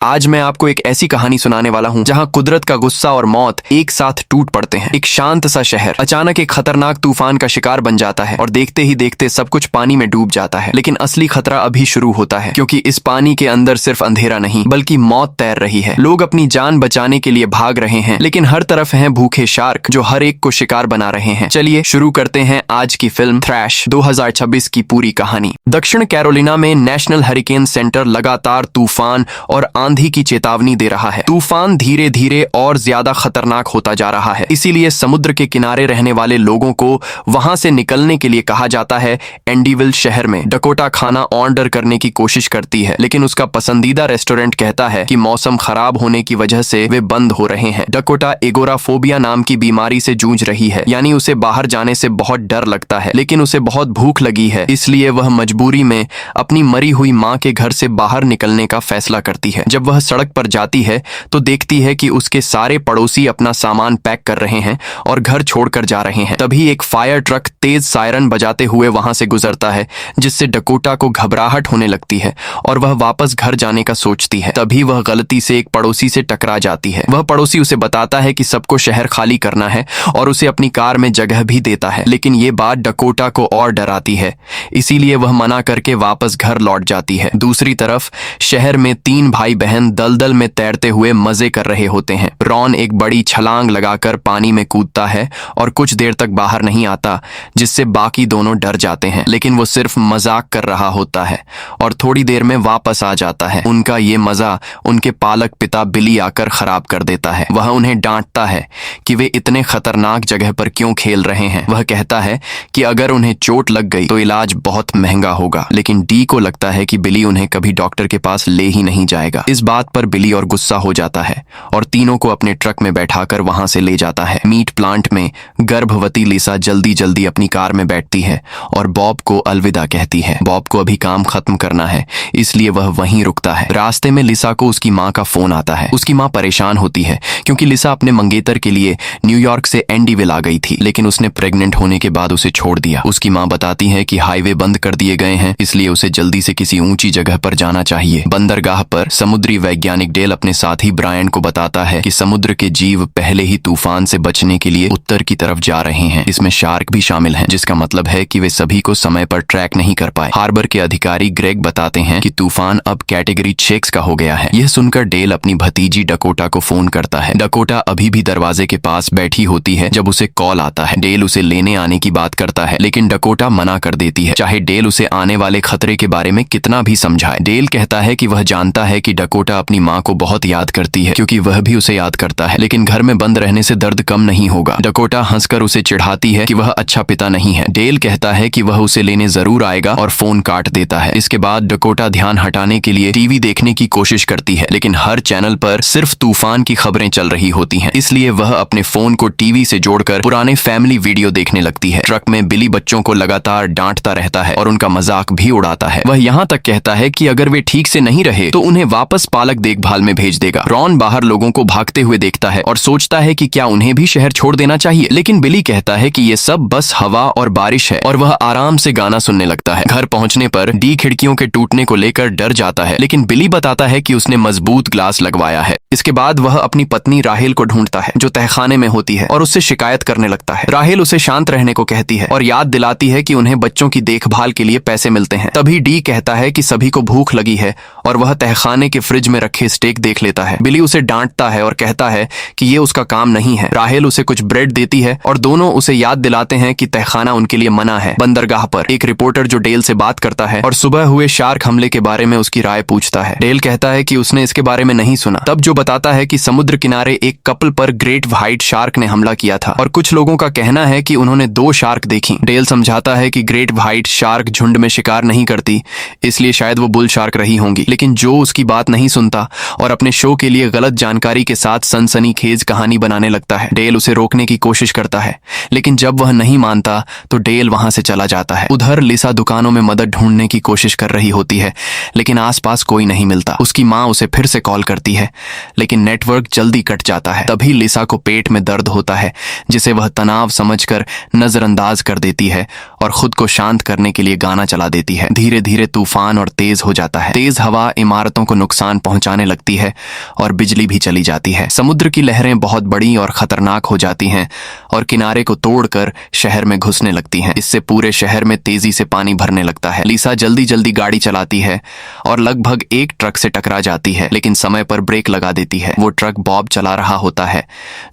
आज मैं आपको एक ऐसी कहानी सुनाने वाला हूँ जहाँ कुदरत का गुस्सा और मौत एक साथ टूट पड़ते हैं। एक शांत सा शहर अचानक एक खतरनाक तूफान का शिकार बन जाता है और देखते ही देखते सब कुछ पानी में डूब जाता है। लेकिन असली खतरा अभी शुरू होता है, क्योंकि इस पानी के अंदर सिर्फ अंधेरा नहीं बल्कि मौत तैर रही है। लोग अपनी जान बचाने के लिए भाग रहे हैं, लेकिन हर तरफ हैं भूखे शार्क जो हर एक को शिकार बना रहे हैं। चलिए शुरू करते हैं आज की फिल्म थ्रैश 2026 की पूरी कहानी। दक्षिण कैरोलिना में नेशनल हरिकेन सेंटर लगातार तूफान और आंधी की चेतावनी दे रहा है। तूफान धीरे धीरे और ज्यादा खतरनाक होता जा रहा है, इसीलिए समुद्र के किनारे रहने वाले लोगों को वहां से निकलने के लिए कहा जाता है। एंडीविल शहर में डकोटा खाना ऑर्डर करने की कोशिश करती है, लेकिन उसका पसंदीदा रेस्टोरेंट कहता है कि मौसम खराब होने की वजह से वे बंद हो रहे हैं। डकोटा एगोराफोबिया नाम की बीमारी से जूझ रही है, यानी उसे बाहर जाने से बहुत डर लगता है, लेकिन उसे बहुत भूख लगी है, इसलिए वह मजबूरी में अपनी मरी हुई मां के घर से बाहर निकलने का फैसला करती है। जब वह सड़क पर जाती है तो देखती है कि उसके सारे पड़ोसी अपना सामान पैक कर रहे हैं और घर छोड़कर जा रहे हैं। तभी एक फायर ट्रक तेज सायरन बजाते हुए वहां से गुजरता है, जिससे डकोटा को घबराहट होने लगती है और वह वापस घर जाने का सोचती है। तभी वह गलती से एक पड़ोसी से टकरा जाती है। वह पड़ोसी उसे बताता है कि सबको शहर खाली करना है और उसे अपनी कार में जगह भी देता है, लेकिन ये बात डकोटा को और डराती है, इसीलिए वह मना करके वापस घर लौट जाती है। दूसरी तरफ शहर में 3 भाई बहन दलदल में तैरते हुए मजे कर रहे होते हैं। रॉन एक बड़ी छलांग लगाकर पानी में कूदता है और कुछ देर तक बाहर नहीं आता, जिससे बाकी दोनों डर जाते हैं, लेकिन वो सिर्फ मजाक कर रहा होता है और थोड़ी देर में वापस आ जाता है। उनका ये मजा उनके पालक पिता बिली आकर खराब कर देता है। वह उन्हें डांटता है कि वे इतने खतरनाक जगह पर क्यों खेल रहे हैं। वह कहता है कि अगर उन्हें चोट लग गई तो इलाज बहुत महंगा होगा, लेकिन डी को लगता है कि बिली उन्हें कभी डॉक्टर के पास ले ही नहीं जाएगा। इस बात पर बिली और गुस्सा हो जाता है और तीनों को अपने ट्रक में बैठाकर वहां से ले जाता है। मीट प्लांट में गर्भवती लिसा जल्दी जल्दी अपनी कार में बैठती है और बॉब को अलविदा कहती है। बॉब को अभी काम खत्म करना है, इसलिए वह वहीं रुकता है। रास्ते में लिसा को उसकी माँ का फोन आता है। उसकी माँ परेशान होती है क्योंकि लिसा अपने मंगेतर के लिए न्यूयॉर्क से एंडीविल आ गई थी, लेकिन उसने प्रेग्नेंट होने के बाद उसे छोड़ दिया। उसकी माँ बताती है कि हाईवे बंद कर दिए गए हैं, इसलिए उसे जल्दी से किसी ऊंची जगह पर जाना चाहिए। बंदरगाह पर समुद्री वैज्ञानिक डेल अपने साथी ब्रायन को बताता है कि समुद्र के जीव पहले ही तूफान से बचने के लिए उत्तर की तरफ जा रहे हैं। इसमें शार्क भी शामिल हैं, जिसका मतलब है कि वे सभी को समय पर ट्रैक नहीं कर पाए। हार्बर के अधिकारी ग्रेग बताते हैं कि तूफान अब कैटेगरी 6 का हो गया है। यह सुनकर डेल अपनी भतीजी डकोटा को फोन करता है। डकोटा अभी भी दरवाजे के पास बैठी होती है जब उसे कॉल आता है। डेल उसे लेने आने की बात करता है, लेकिन डकोटा मना कर देती है, चाहे डेल उसे आने वाले खतरे के बारे में कितना भी समझाए। डेल कहता है कि वह जानता है कि डकोटा अपनी माँ को बहुत याद करती है, क्योंकि वह भी उसे याद करता है, लेकिन घर में बंद रहने से दर्द कम नहीं होगा। डकोटा हंसकर उसे चिढ़ाती है कि वह अच्छा पिता नहीं है। डेल कहता है कि वह उसे लेने जरूर आएगा और फोन काट देता है। इसके बाद डकोटा ध्यान हटाने के लिए टीवी देखने की कोशिश करती है, लेकिन हर चैनल पर सिर्फ तूफान की खबरें चल रही होती हैं, इसलिए वह अपने फोन को टीवी से जोड़कर पुराने फैमिली वीडियो देखने लगती है। ट्रक में बिली बच्चों को लगातार डांटता रहता है और उनका मजाक भी उड़ाता है। वह यहाँ तक कहता है कि अगर वे ठीक से नहीं रहे तो उन्हें वापस पालक देखभाल में भेज देगा। रॉन बाहर लोगों को भागते हुए देखता है और सोचता है कि क्या उन्हें भी शहर छोड़ देना चाहिए, लेकिन बिली कहता है कि ये सब बस हवा और बारिश है और वह आराम से गाना सुनने लगता है। घर पहुंचने पर डी खिड़कियों के टूटने को लेकर डर जाता है, लेकिन बिली बताता है कि उसने मजबूत ग्लास लगवाया है। इसके बाद वह अपनी पत्नी राहेल को ढूंढता है, जो तहखाने में होती है, और उससे शिकायत करने लगता है। राहेल उसे शांत रहने को कहती है और याद दिलाती है कि उन्हें बच्चों की देखभाल के लिए पैसे मिलते हैं। तभी डी कहता है कि सभी को भूख लगी है और वह तहखाने के फ्रिज में रखे स्टेक देख लेता है। बिली उसे डांटता है और कहता है कि ये उसका काम नहीं है। राहेल उसे कुछ ब्रेड देती है और दोनों उसे याद दिलाते हैं कि तहखाना उनके लिए मना है। बंदरगाह पर एक रिपोर्टर जो डेल से बात करता है और सुबह हुए शार्क हमले के बारे में उसकी राय पूछता है। डेल कहता है कि उसने इसके बारे में नहीं सुना। तब जो बताता है कि समुद्र किनारे एक कपल पर ग्रेट व्हाइट शार्क ने हमला किया था और कुछ लोगों का कहना है कि उन्होंने 2 शार्क देखी। डेल समझाता है कि ग्रेट व्हाइट शार्क झुंड में शिकार नहीं करती, इसलिए शायद वो बुल शार्क रही होंगी, लेकिन जो उसकी बात नहीं सुनता और अपने शो के लिए गलत जानकारी के साथ सनसनीखेज कहानी बनाने लगता है। डेल उसे रोकने की कोशिश करता है, लेकिन जब वह नहीं मानता तो डेल वहां से चला जाता है। उधर लिसा दुकानों में मदद ढूंढने की कोशिश कर रही होती है, लेकिन आसपास कोई नहीं मिलता। उसकी माँ उसे फिर से कॉल करती है, लेकिन नेटवर्क जल्दी कट जाता है। तभी लिसा को पेट में दर्द होता है, जिसे वह तनाव समझकर नजरअंदाज कर देती है और खुद को शांत करने के लिए गाना चला देती है। धीरे धीरे तूफान और तेज हो जाता है। तेज हवा इमारतों को नुकसान नुकसान पहुंचाने लगती है और बिजली भी चली जाती है। समुद्र की लहरें बहुत बड़ी और खतरनाक हो जाती हैं और किनारे को तोड़कर शहर में घुसने लगती हैं। इससे पूरे शहर में तेजी से पानी भरने लगता है। लिसा जल्दी जल्दी गाड़ी चलाती है और लगभग एक ट्रक से टकरा जाती है, लेकिन समय पर ब्रेक लगा देती है। वो ट्रक बॉब चला रहा होता है,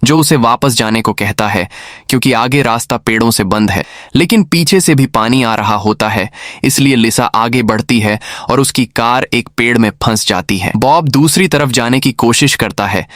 जो उसे वापस जाने को कहता है क्योंकि आगे रास्ता पेड़ों से बंद है, लेकिन पीछे से भी पानी आ रहा होता है। इसलिए लिसा आगे बढ़ती है और उसकी कार एक पेड़ में फंस जाती है। बॉब दूसरी तरफ जाने की कोशिश करता है,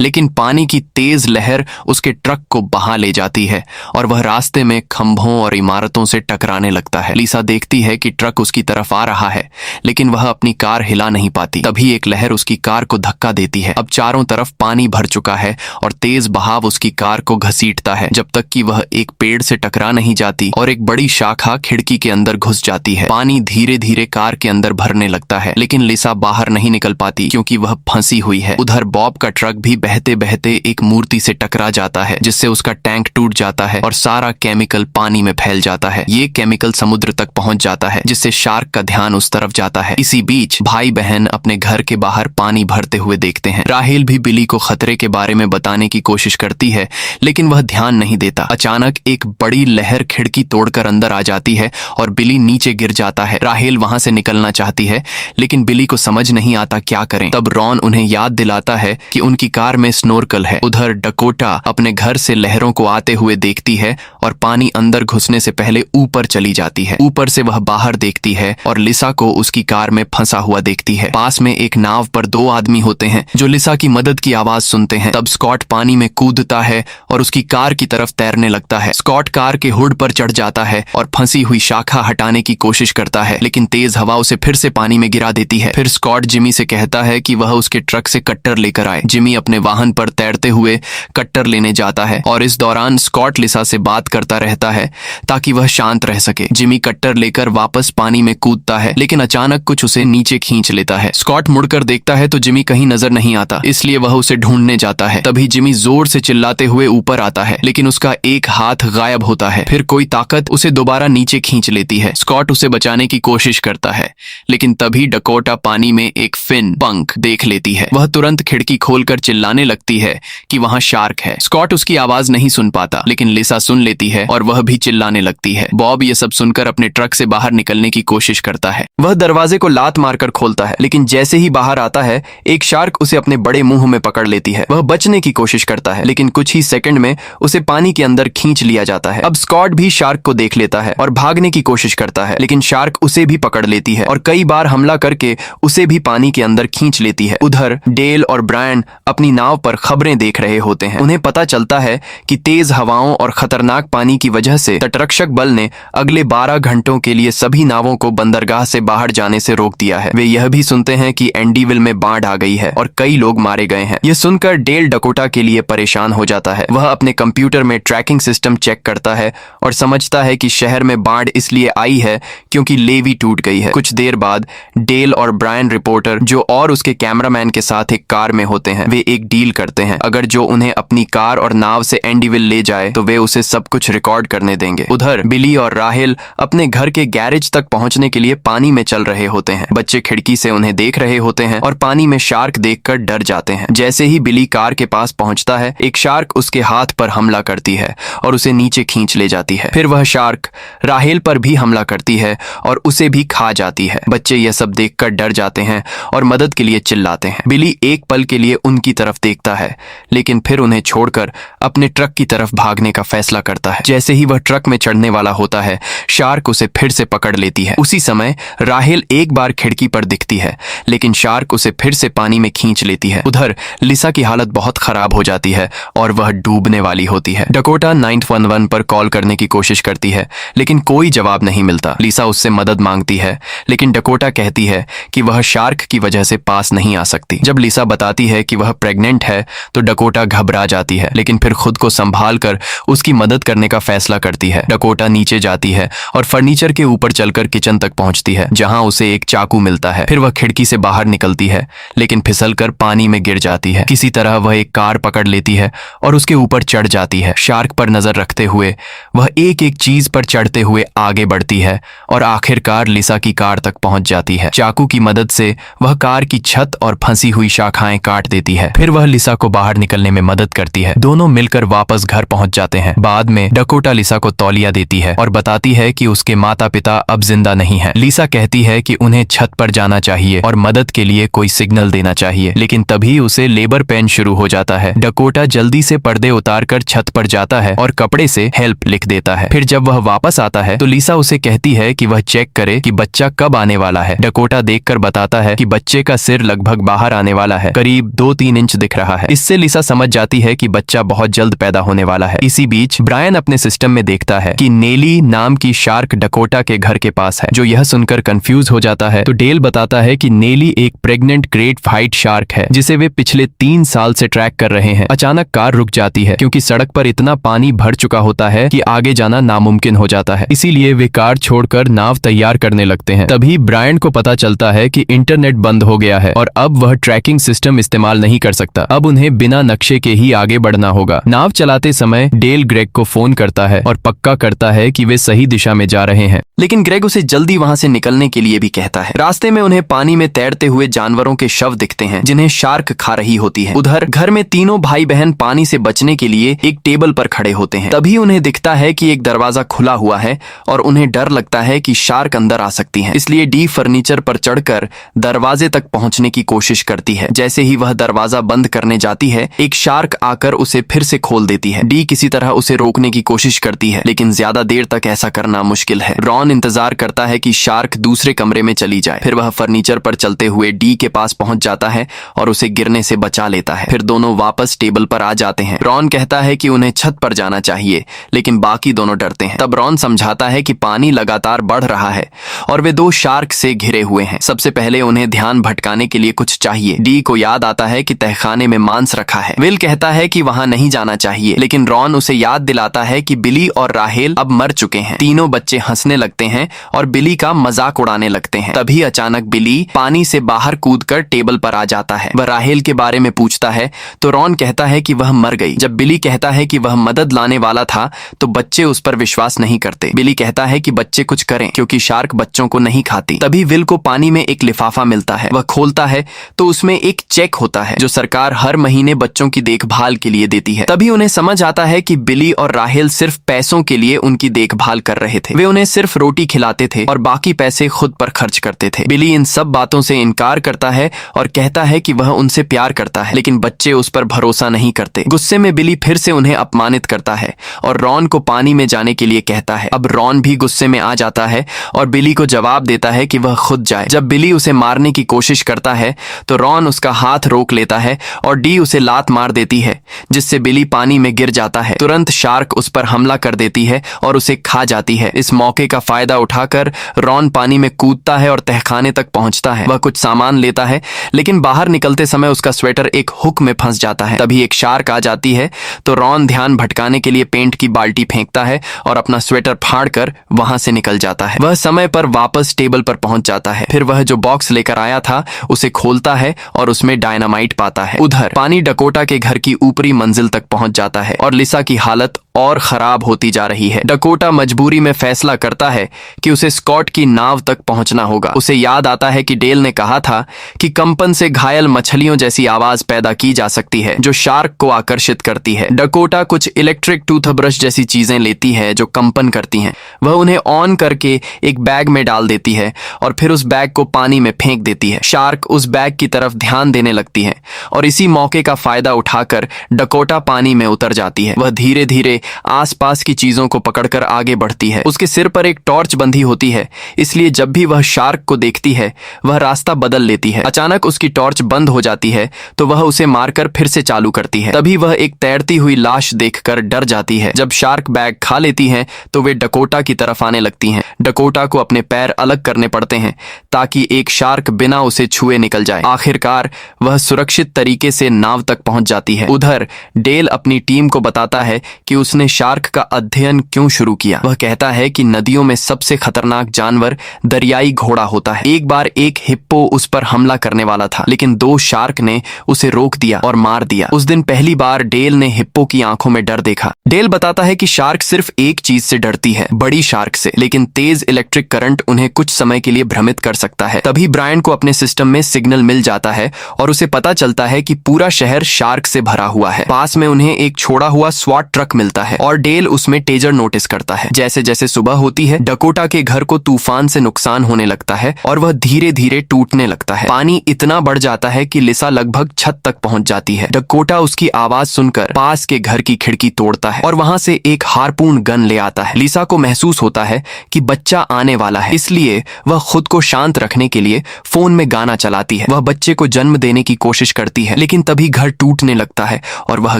लेकिन पानी की तेज लहर उसके ट्रक को बहा ले जाती है और वह रास्ते में खंभों और इमारतों से टकराने लगता है। लिसा देखती है कि ट्रक उसकी तरफ आ रहा है, लेकिन वह अपनी कार हिला नहीं पाती। तभी एक लहर उसकी कार को धक्का देती है। अब चारों तरफ पानी भर चुका है और तेज बहाव उसकी कार को घसीटता है, जब तक कि वह एक पेड़ से टकरा नहीं जाती और एक बड़ी शाखा खिड़की के अंदर घुस जाती है। पानी धीरे धीरे कार के अंदर भरने लगता है, लेकिन लिसा बाहर नहीं निकल पाती क्योंकि वह फंसी हुई है। उधर बॉब का ट्रक भी बहते बहते एक मूर्ति से टकरा जाता है, जिससे उसका टैंक टूट जाता है और सारा केमिकल पानी में फैल जाता है। ये केमिकल समुद्र तक पहुंच जाता है, जिससे शार्क का ध्यान उस तरफ जाता है। इसी बीच भाई बहन अपने घर के बाहर पानी भरते हुए देखते हैं। राहेल भी बिली को खतरे के बारे में बताने की कोशिश करती है, लेकिन वह ध्यान नहीं देता। अचानक एक बड़ी लहर खिड़की तोड़कर अंदर आ जाती है और बिली नीचे गिर जाता है। राहेल वहां से निकलना चाहती है, लेकिन बिली को समझ नहीं आता क्या करें। तब रॉन उन्हें याद दिलाता है कि उनकी कार में स्नोरकल है। उधर डकोटा अपने घर से लहरों को आते हुए देखती है और पानी अंदर घुसने से पहले ऊपर चली जाती है। ऊपर से वह बाहर देखती है और लिसा को उसकी कार में फंसा हुआ देखती है। पास में एक नाव पर दो आदमी होते हैं जो लिसा की मदद की आवाज सुनते हैं। तब स्कॉट पानी में कूदता है और उसकी कार की तरफ तैरने लगता है। स्कॉट कार के हुड पर चढ़ जाता है और फंसी हुई शाखा हटाने की कोशिश करता है, लेकिन तेज हवा उसे फिर से पानी में गिरा देती है। फिर स्कॉट जिमी से कहता है कि वह उसके ट्रक से कट्टर लेकर आए। जिमी अपने वाहन पर तैरते हुए कट्टर लेने जाता है और इस दौरान स्कॉट लिसा से बात करता रहता है ताकि वह शांत रह सके। जिमी कट्टर लेकर वापस पानी में कूदता है, लेकिन अचानक कुछ उसे नीचे खींच लेता है। स्कॉट मुड़कर देखता है तो जिमी कहीं नजर नहीं आता, इसलिए वह उसे ढूंढने जाता है। तभी जिमी जोर से चिल्लाते हुए ऊपर आता है, लेकिन उसका एक हाथ गायब होता है। फिर कोई ताकत उसे दोबारा नीचे खींच लेती है। स्कॉट उसे बचाने की कोशिश करता है, लेकिन तभी डकोटा पानी में एक फिन पंख देख लेती है। वह तुरंत खिड़की खोलकर चिल्लाने लगती है कि वहां शार्क है। स्कॉट उसकी आवाज नहीं सुन पाता, लेकिन लिसा सुन लेती है और वह भी चिल्लाने लगती है। बॉब ये सब सुनकर अपने ट्रक से बाहर निकलने की कोशिश करता है। वह दरवाजे को लात मारकर खोलता है, लेकिन जैसे ही बाहर आता है एक शार्क उसे अपने बड़े मुंह में पकड़ लेती है। वह बचने की कोशिश करता है, लेकिन कुछ ही सेकंड में उसे पानी के अंदर खींच लिया जाता है। अब स्कॉट भी शार्क को देख लेता है और भागने की कोशिश करता है, लेकिन शार्क उसे भी पकड़ लेती है और कई बार हमला करके उसे भी पानी के अंदर खींच लेती है। उधर डेल और ब्रायन अपनी नाव पर खबरें देख रहे होते हैं। उन्हें पता चलता है कि तेज हवाओं और खतरनाक पानी की वजह से तटरक्षक बल ने अगले 12 घंटों के लिए सभी नावों को बंदरगाह से बाहर जाने से रोक दिया है। वे यह भी सुनते हैं कि एंडीविल में बाढ़ आ गई है और कई लोग मारे गए हैं। यह सुनकर डेल डकोटा के लिए परेशान हो जाता है। वह अपने कंप्यूटर में ट्रैकिंग सिस्टम चेक करता है और समझता है कि शहर में बाढ़ इसलिए आई है क्योंकि लेवी टूट गई है। कुछ देर बाद डेल और ब्रायन रिपोर्टर जो और उसके कैमरामैन के साथ एक कार में होते हैं। वे एक डील करते हैं, अगर जो उन्हें अपनी कार और नाव से एंडीविल ले जाए तो वे उसे सब कुछ रिकॉर्ड करने देंगे। उधर बिली और राहेल अपने घर के गैरेज तक पहुंचने के लिए पानी में चल रहे होते हैं। बच्चे खिड़की से उन्हें देख रहे होते हैं और पानी में शार्क देखकर डर जाते हैं। जैसे ही बिली कार के पास पहुंचता है, एक शार्क उसके हाथ पर हमला करती है और उसे नीचे खींच ले जाती है। फिर वह शार्क राहेल पर भी हमला करती है और उसे भी खा जाती है। बच्चे यह सब देखकर डर जाते हैं और मदद के लिए चिल्लाते हैं। बिली एक पल के लिए उनकी तरफ देखता है, लेकिन फिर उन्हें छोड़कर अपने ट्रक की तरफ भागने का फैसला करता है। जैसे ही वह ट्रक में चढ़ने वाला होता है, शार्क उसे फिर से पकड़ लेती है। उसी समय राहेल एक बार खिड़की पर दिखती है, लेकिन शार्क उसे फिर से पानी में खींच लेती है। उधर लिसा की हालत बहुत खराब हो जाती है और वह डूबने वाली होती है। डकोटा 911 पर कॉल करने की कोशिश करती है, लेकिन कोई जवाब नहीं मिलता। लिसा उससे मदद मांगती है, लेकिन डकोटा कहती है कि वह शार्क की वजह से पास नहीं आ सकती। जब लिसा बताती है कि वह प्रेग्नेंट है तो डकोटा घबरा जाती है, लेकिन फिर खुद को संभाल कर उसकी मदद करने का फैसला करती है। डकोटा नीचे जाती है और फर्नीचर के ऊपर चलकर किचन तक पहुंचती है, जहां उसे एक चाकू मिलता है। फिर वह खिड़की से बाहर निकलती है, लेकिन फिसलकर पानी में गिर जाती है। किसी तरह वह एक कार पकड़ लेती है और उसके ऊपर चढ़ जाती है। शार्क पर नजर रखते हुए वह एक एक चीज पर चढ़ते हुए आगे बढ़ती है और आखिरकार लिसा की कार तक पहुंच जाती है। चाकू की मदद से वह कार कार की छत और फंसी हुई शाखाएं काट देती है। फिर वह लिसा को बाहर निकलने में मदद करती है। दोनों मिलकर वापस घर पहुंच जाते हैं। बाद में डकोटा लिसा को तौलिया देती है और बताती है कि उसके माता पिता अब जिंदा नहीं हैं। लिसा कहती है कि उन्हें छत पर जाना चाहिए और मदद के लिए कोई सिग्नल देना चाहिए, लेकिन तभी उसे लेबर पेन शुरू हो जाता है। डकोटा जल्दी से पर्दे उतारकर छत पर जाता है और कपड़े से हेल्प लिख देता है। फिर जब वह वापस आता है तो लिसा उसे कहती है कि वह चेक करे कि बच्चा कब आने वाला है। डकोटा देखकर बताता है कि बच्चे का सिर लगभग बाहर आने वाला है, करीब 2-3 इंच दिख रहा है। इससे लिसा समझ जाती है कि बच्चा बहुत जल्द पैदा होने वाला है। इसी बीच ब्रायन अपने सिस्टम में देखता है कि नेली नाम की शार्क डकोटा के घर के पास है। जो यह सुनकर कंफ्यूज हो जाता है तो डेल बताता है कि नेली एक प्रेग्नेंट ग्रेट व्हाइट शार्क है जिसे वे पिछले 3 साल से ट्रैक कर रहे हैं। अचानक कार रुक जाती है क्योंकि सड़क पर इतना पानी भर चुका होता है कि आगे जाना नामुमकिन हो जाता है। इसीलिए वे कार छोड़कर नाव तैयार करने लगते हैं। तभी ब्रायन को पता चलता है कि इंटरनेट बंद हो गया है और अब वह ट्रैकिंग सिस्टम इस्तेमाल नहीं कर सकता। अब उन्हें बिना नक्शे के ही आगे बढ़ना होगा। नाव चलाते समय डेल ग्रेग को फोन करता है और पक्का करता है कि वे सही दिशा में जा रहे हैं, लेकिन ग्रेग उसे जल्दी वहां से निकलने के लिए भी कहता है। रास्ते में उन्हें पानी में तैरते हुए जानवरों के शव दिखते हैं जिन्हें शार्क खा रही होती है। उधर घर में तीनों भाई बहन पानी से बचने के लिए एक टेबल पर खड़े होते हैं। तभी उन्हें दिखता है कि एक दरवाजा खुला हुआ है और उन्हें डर लगता है कि शार्क अंदर आ सकती है। इसलिए डी फर्नीचर पर चढ़कर दरवाजे तक पहुंचने की कोशिश करती है। जैसे ही वह दरवाजा बंद करने जाती है, एक शार्क आकर उसे फिर से खोल देती है। डी किसी तरह उसे रोकने की कोशिश करती है, लेकिन ज्यादा देर तक ऐसा करना मुश्किल है। रॉन इंतजार करता है कि शार्क दूसरे कमरे में चली जाए। फिर वह फर्नीचर पर चलते हुए डी के पास पहुंच जाता है और उसे गिरने से बचा लेता है। फिर दोनों वापस टेबल पर आ जाते हैं। रॉन कहता है कि उन्हें छत पर जाना चाहिए, लेकिन बाकी दोनों डरते हैं। तब रॉन समझाता है कि पानी लगातार बढ़ रहा है और वे 2 शार्क से घिरे हुए हैं। सबसे पहले उन्हें ध्यान भटकाने के लिए कुछ चाहिए। डी को याद आता है कि तहखाने में मांस रखा है। विल कहता है कि वहां नहीं जाना चाहिए, लेकिन रॉन उसे याद दिलाता है कि बिली और राहेल अब मर चुके हैं। तीनों बच्चे हंसने लगते हैं और बिली का मजाक उड़ाने लगते हैं। तभी अचानक बिली पानी से बाहर कूदकर टेबल पर आ जाता है। वह राहेल के बारे में पूछता है तो रॉन कहता है कि वह मर गई। जब बिली कहता है कि वह मदद लाने वाला था तो बच्चे उस पर विश्वास नहीं करते। बिली कहता है कि बच्चे कुछ करें क्योंकि शार्क बच्चों को नहीं खाती। तभी विल को पानी में एक लिफाफा मिलता है। वह खोलता है तो उसमें एक चेक होता है जो सरकार हर महीने बच्चों की देखभाल के लिए देती है। तभी उन्हें समझ आता है कि बिली और राहेल सिर्फ पैसों के लिए उनकी देखभाल कर रहे थे। वे उन्हें सिर्फ रोटी खिलाते थे और बाकी पैसे खुद पर खर्च करते थे। बिली इन सब बातों से इनकार करता है और कहता है कि वह उनसे प्यार करता है, लेकिन बच्चे उस पर भरोसा नहीं करते। गुस्से में बिली फिर से उन्हें अपमानित करता है और रॉन को पानी में जाने के लिए कहता है। अब रॉन भी गुस्से में आ जाता है और बिली को जवाब देता है कि वह खुद जाए। जब बिली उसे मारने की कोशिश करता है तो रॉन उसका हाथ रोक लेता है और डी उसे लात मार देती है, जिससे बिली पानी में गिर जाता है। तुरंत शार्क उस पर हमला कर देती है और उसे खा जाती है। इस मौके का फायदा उठाकर रॉन पानी में कूदता है और तहखाने तक पहुंचता है। वह कुछ सामान लेता है, लेकिन बाहर निकलते समय उसका स्वेटर एक हुक में फंस जाता है। तभी एक शार्क आ जाती है तो रॉन ध्यान भटकाने के लिए पेंट की बाल्टी फेंकता है और अपना स्वेटर फाड़कर वहां से निकल जाता है। वह समय पर वापस टेबल पर पहुंच जाता है। फिर वह जो बॉक्स लेकर आया था उसे खोलता है और उसमें डायनामाइट पाता है। उधर पानी डकोटा के घर की ऊपरी मंजिल तक पहुंच जाता है और लिसा की हालत और खराब होती जा रही है। डकोटा मजबूरी में फैसला करता है कि उसे स्कॉट की नाव तक पहुंचना होगा। उसे याद आता है कि डेल ने कहा था कि कंपन से घायल मछलियों जैसी आवाज पैदा की जा सकती है जो शार्क को आकर्षित करती है। डकोटा कुछ इलेक्ट्रिक टूथब्रश जैसी चीजें लेती है जो कंपन करती हैं। वह उन्हें ऑन करके एक बैग में डाल देती है और फिर उस बैग को पानी में फेंक देती है। शार्क उस बैग की तरफ ध्यान देने लगती है और इसी मौके का फायदा उठाकर डकोटा पानी में उतर जाती है। वह धीरे धीरे आसपास की चीजों को पकड़कर आगे बढ़ती है। उसके सिर पर एक टॉर्च बंधी होती है, इसलिए जब भी वह शार्क को देखती है वह रास्ता बदल लेती है। अचानक उसकी टॉर्च बंद हो जाती है तो वह उसे मारकर फिर से चालू करती है। तभी वह एक तैरती हुई लाश देखकर डर जाती है। जब शार्क बैग खा लेती हैं तो वे डकोटा की तरफ आने लगती हैं। डकोटा को अपने पैर अलग करने पड़ते हैं ताकि एक शार्क बिना उसे छुए निकल जाए। आखिरकार वह सुरक्षित तरीके से नाव तक पहुंच जाती है। उधर डेल अपनी टीम को बताता है कि उसने शार्क का अध्ययन क्यों शुरू किया। वह कहता है कि नदियों में सबसे खतरनाक जानवर दरियाई घोड़ा होता है। एक बार एक हिप्पो उस पर हमला करने वाला था, लेकिन 2 शार्क ने उसे रोक दिया और मार दिया। उस दिन पहली बार डेल ने हिप्पो की आंखों में डर देखा। डेल बताता है कि शार्क सिर्फ एक चीज से डरती है, बड़ी शार्क से, लेकिन तेज इलेक्ट्रिक करंट उन्हें कुछ समय के लिए भ्रमित कर सकता है। तभी ब्रायन को अपने सिस्टम में सिग्नल मिल जाता है और उसे पता चलता है कि पूरा शहर शार्क से भरा हुआ है। पास में उन्हें एक छोड़ा हुआ स्वाट ट्रक मिलता है और डेल उसमें टेजर नोटिस करता है। जैसे जैसे सुबह होती है, डकोटा के घर को तूफान से नुकसान होने लगता है और वह धीरे धीरे टूटने लगता है। पानी इतना बढ़ जाता है कि लिसा लगभग छत तक पहुंच जाती है। डकोटा उसकी आवाज सुनकर पास के घर की खिड़की तोड़ता है और वहां से एक हार्पून गन ले आता है। लिसा को महसूस होता है कि बच्चा आने वाला है, इसलिए वह खुद को शांत रखने के लिए फोन में गाना चलाती है। वह बच्चे को जन्म देने की कोशिश करती है, लेकिन तभी घर टूटने लगता है और वह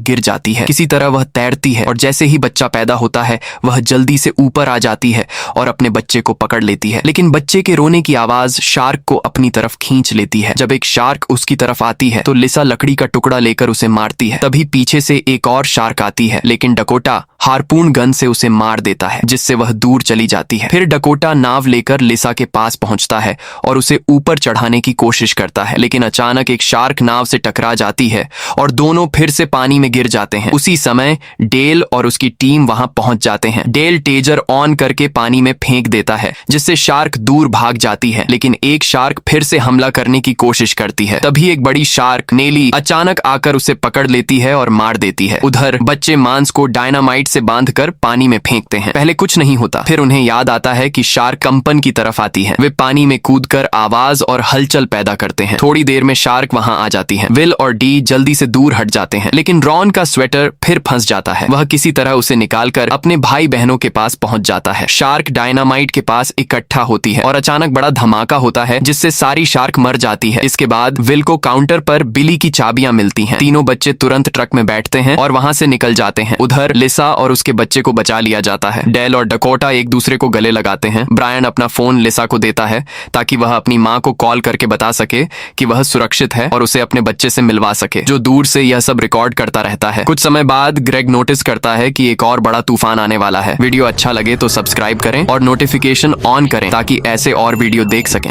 गिर जाती है। किसी तरह वह तैरती है और जैसे ही बच्चा पैदा होता है, वह जल्दी से ऊपर आ जाती है और अपने बच्चे को पकड़ लेती है। लेकिन बच्चे के रोने की आवाज शार्क को अपनी तरफ खींच लेती है। जब एक शार्क उसकी तरफ आती है तो लिसा लकड़ी का टुकड़ा लेकर उसे मारती है। तभी पीछे से एक और शार्क आती है, लेकिन डकोटा हार्पून गन से उसे मार देता है, जिससे वह दूर चली जाती है। फिर डकोटा नाव लेकर लिसा के पास पहुंचता है और उसे ऊपर चढ़ाने की कोशिश करता है, लेकिन अचानक एक शार्क नाव से टकरा जाती है और दोनों फिर से पानी में गिर जाते हैं। उसी समय डेल और उसकी टीम वहां पहुंच जाते हैं। डेल टेजर ऑन करके पानी में फेंक देता है, जिससे शार्क दूर भाग जाती है, लेकिन एक शार्क फिर से हमला करने की कोशिश करती है। तभी एक बड़ी शार्क नेली अचानक आकर उसे पकड़ लेती है और मार देती है। उधर बच्चे मांस को डायनामाइट से बांधकर पानी में फेंकते हैं। पहले कुछ नहीं होता, फिर उन्हें याद आता है कि शार्क कंपन की तरफ आती है। वे पानी में कूदकर आवाज और हलचल पैदा करते हैं। थोड़ी देर में शार्क वहां आ जाती है। विल और डी जल्दी से दूर हट जाते हैं, लेकिन रॉन का स्वेटर फिर फंस जाता है। वह किसी तरह उसे निकालकर अपने भाई बहनों के पास पहुंच जाता है। शार्क डायनामाइट के पास इकट्ठा होती है और अचानक बड़ा धमाका होता है, जिससे सारी शार्क मर जाती है। इसके बाद विल को काउंटर पर बिली की चाबियां मिलती हैं। तीनों बच्चे तुरंत ट्रक में बैठते हैं और वहां से निकल जाते हैं। उधर लिसा और उसके बच्चे को बचा लिया जाता है। डेल और डकोटा एक दूसरे को गले लगाते हैं। ब्रायन अपना फोन लिसा को देता है ताकि वह अपनी मां को कॉल करके बता सके कि वह सुरक्षित है और उसे अपने बच्चे से मिलवा सके, जो दूर से यह सब रिकॉर्ड करता रहता है। कुछ समय बाद ग्रेग नोटिस करता है कि एक और बड़ा तूफान आने वाला है। वीडियो अच्छा लगे तो सब्सक्राइब करें और नोटिफिकेशन ऑन करें ताकि ऐसे और वीडियो देख सकें।